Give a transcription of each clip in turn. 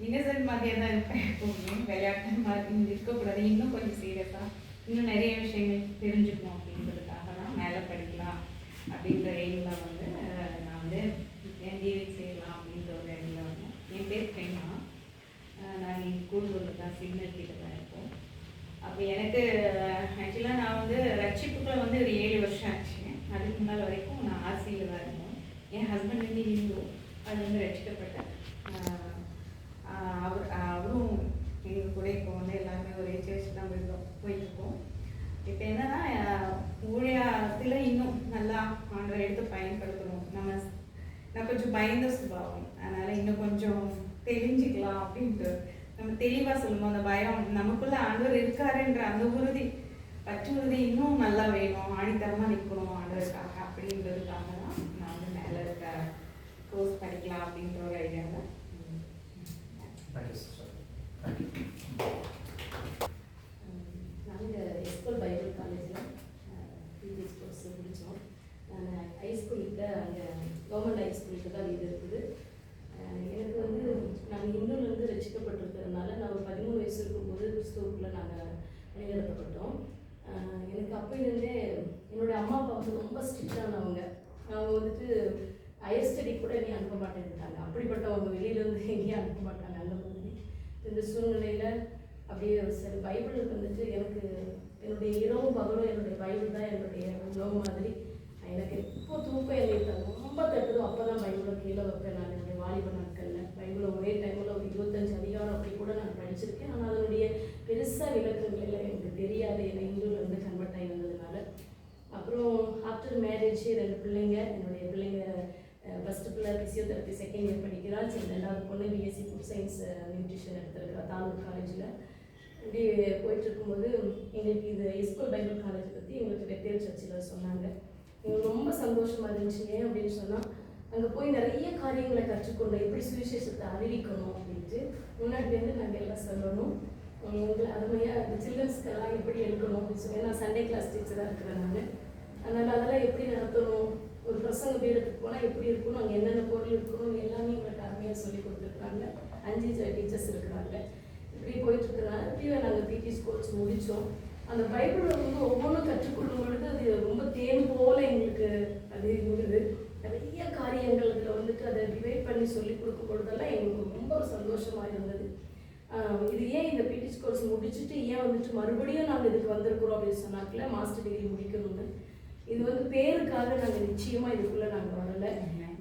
Innocent மாதிரியே தான் இருப்பேன் எப்பவுமே. விளையாட்டு மாதிரி இருக்கக்கூடாது, இன்னும் கொஞ்சம் சீரியஸாக இன்னும் நிறைய விஷயங்கள் தெரிஞ்சுக்கணும் அப்படின்றதுக்காக தான் மேலே படிக்கலாம் அப்படின்ற எய்மில் வந்து நான் வந்து என் டிவி செய்யலாம் அப்படின்ற ஒரு எய்மில் வந்தேன். என் பேர் பிரேமா. நான் எங்கள் கூடுதல் தான் சிக்னல் கிட்ட தான் இருக்கோம். அப்போ எனக்கு ஆக்சுவலாக நான் வந்து ரட்சிப்புக்குள்ள வந்து ஒரு 7 வருஷம் ஆச்சு. அதுக்கு முன்னால் வரைக்கும் நான் ஆர்சியில் தான் இருந்தோம். என் ஹஸ்பண்ட் வந்து ஹிந்து, அது வந்து ரட்சிக்கப்பட்டேன். அவரும் எங்கள் கூட இப்போ வந்து எல்லாருமே ஒரே சேர்ச் தான் போயிட்டுருக்கோம். இப்போ என்னன்னா ஊழியத்தில் இன்னும் நல்லா ஆண்டவர் எடுத்து பயன்படுத்தணும். நான் கொஞ்சம் பயந்த சுபாவம், அதனால் இன்னும் கொஞ்சம் தெரிஞ்சுக்கலாம் அப்படின்ட்டு நம்ம தெளிவாக சொல்லணும். அந்த பயம் நமக்குள்ள ஆண்டவர் இருக்காருன்ற அந்த உறுதி, பற்று உறுதி இன்னும் நல்லா வேணும், ஆணித்தரமாக நிற்கணும் ஆண்டவருக்காக அப்படின்றதுக்காக தான் நான் வந்து மேலே இருக்க கோர்ஸ் படிக்கலாம் அப்படின்ற ஒரு ஐடியாவில். நாங்கள் எஸ்கோல் பைபிள் காலேஜில் பிபிஎஸ் கோர்ஸ் முடித்தோம். நான் ஹைஸ்கூலுக்கு அங்கே கவர்மெண்ட் ஹைஸ்கூலுக்கு தான் வீடு இருக்குது. எனக்கு வந்து நாங்கள் இந்துலேருந்து ரசிக்கப்பட்டிருக்கிறதுனால நான் ஒரு 13 வயசு இருக்கும்போது கிறிஸ்துவுக்குள்ளே நாங்கள் வழிநடத்தப்பட்டோம். எனக்கு அப்போலேருந்தே என்னுடைய அம்மா அப்பா வந்து ரொம்ப ஸ்ட்ரிக்டானவங்க. அவங்க வந்துட்டு ஹையர் ஸ்டடி கூட எங்கேயும் அனுப்ப மாட்டேன்ட்டாங்க. அப்படிப்பட்டவங்க வெளியிலேருந்து எங்கேயும் அனுப்ப மாட்டாங்க. அந்த மாதிரி இந்த சூழ்நிலையில் அப்படியே சரி பைபிளுக்கு வந்துட்டு எனக்கு என்னுடைய இரவும் பகலும் என்னுடைய பைபிள் தான் என்னுடைய உணவு மாதிரி. எனக்கு எப்போ தூக்கம் என்னை ரொம்ப தட்டுதோ அப்போ தான் பைபிளை கீழே வைப்பேன். நான் என்னுடைய வாலிப நாட்களில் பைபிளை ஒரே டைமில் ஒரு 25 அதிகாரம் அப்படி கூட நான் படிச்சிருக்கேன். ஆனால் அதனுடைய பெருசாக விளக்கங்கள் எனக்கு தெரியாது, என்னை இந்துலேருந்து கன்வெர்ட் ஆகி வந்ததுனால. அப்புறம் ஆஃப்டர் மேரேஜ் 2 பிள்ளைங்க. என்னுடைய பிள்ளைங்க ஃபஸ்ட்டு பிள்ளை ஃபிசியோதெரப்பி 2nd இயர் படிக்கிறாள். ரெண்டாவது பொண்ணு பிஎஸ்சி ஃபுட் சயின்ஸ் நியூட்ரிஷன் எடுத்துருக்கிறா தாலூர் காலேஜில். இப்படி போயிட்டு இருக்கும்போது எங்களுக்கு இது எஸ்கோல் பைபிள் காலேஜ் பற்றி எங்களுக்கு வெத்தேல் சர்ச்சில் சொன்னாங்க. எங்களுக்கு ரொம்ப சந்தோஷமாக இருந்துச்சு. ஏன் அப்படின்னு சொன்னால் அங்கே போய் நிறைய காரியங்களை கற்றுக்கொண்டோம். எப்படி சுவிசேஷத்தை அறிவிக்கணும் அப்படின்ட்டு முன்னாடி நாங்கள் எல்லாம் சொல்லணும். எங்களை அருமையாக இந்த சில்ட்ரன்ஸ்க்கெல்லாம் எப்படி எடுக்கணும் அப்படின்னு சொல்லி நான் சண்டே கிளாஸ் டீச்சராக இருக்கிறேன் நான். அதனால் அதெல்லாம் எப்படி நடத்தணும், ஒரு பிரசங்க பீடத்துக்கு போனால் எப்படி இருக்கணும், அங்கே என்னென்ன பொருள் இருக்கணும் எல்லாமே எங்களுக்கு அருமையாக சொல்லி கொடுத்துருக்குறாங்க. 5 டீச்சர்ஸ் இருக்கிறாங்க. இப்படி போயிட்டுருக்குறாங்க. இப்படியே நாங்கள் பிடிஎஸ் கோர்ஸ் முடித்தோம். அந்த பைபிள் வந்து ஒவ்வொன்றும் கற்றுக்கொள்ளும் பொழுது அது ரொம்ப தேன் போல் எங்களுக்கு அது இருந்தது. நிறைய காரியங்கள் இதில் வந்துட்டு அதை டிவைட் பண்ணி சொல்லி கொடுக்கும் பொழுதெல்லாம் எங்களுக்கு ரொம்ப சந்தோஷமாக இருந்தது. இது ஏன் இந்த பிடிஎஸ் கோர்ஸ் முடிச்சுட்டு ஏன் வந்துட்டு மறுபடியும் நாங்கள் இதுக்கு வந்திருக்கிறோம் அப்படின்னு சொன்னாக்கல மாஸ்டர் டிகிரி முடிக்கணும்னு. இது வந்து பேருக்காக நாங்கள் நிச்சயமாக இதுக்குள்ளே நாங்கள் வரலை.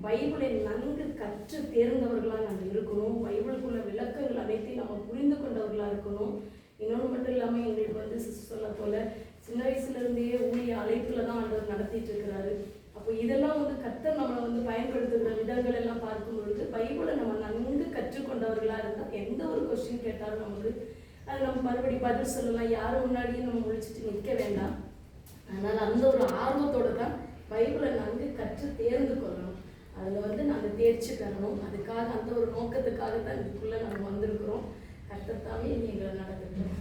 பைபிளை நன்கு கற்று தேர்ந்தவர்களாக நாங்கள் இருக்கணும். பைபிளுக்குள்ள விளக்கங்கள் அனைத்தையும் நம்ம புரிந்து கொண்டவர்களாக இருக்கணும். இன்னொன்று மட்டும் இல்லாமல் எங்களுக்கு வந்து சொல்ல போல சின்ன வயசுலேருந்தே ஊழிய அழைப்பில் தான் ஆண்டவர் நடத்திட்டு இருக்கிறாரு. அப்போ இதெல்லாம் வந்து கர்த்தர் நம்மளை வந்து பயன்படுத்துகிற விதங்கள் எல்லாம் பார்க்கும் பொழுது பைபிளை நம்ம நன்கு கற்றுக்கொண்டவர்களாக இருந்தால் எந்த ஒரு கொஸ்டின் கேட்டாலும் நமக்கு அது நம்ம மறுபடியும் பதில் சொல்லலாம். யாரும் முன்னாடியும் நம்ம முடிச்சுட்டு நிற்க வேண்டாம். அதனால் அந்த ஒரு ஆர்வத்தோடு தான் பைபிளை நன்கு கற்று தேர்ந்து கொள்ளணும். அதில் வந்து நாங்கள் தேர்ச்சி பெறணும். அதுக்காக அந்த ஒரு நோக்கத்துக்காக தான் இதுக்குள்ளே நம்ம வந்திருக்கிறோம். கர்த்தர் தாமே எங்களை நடந்துட்டோம்.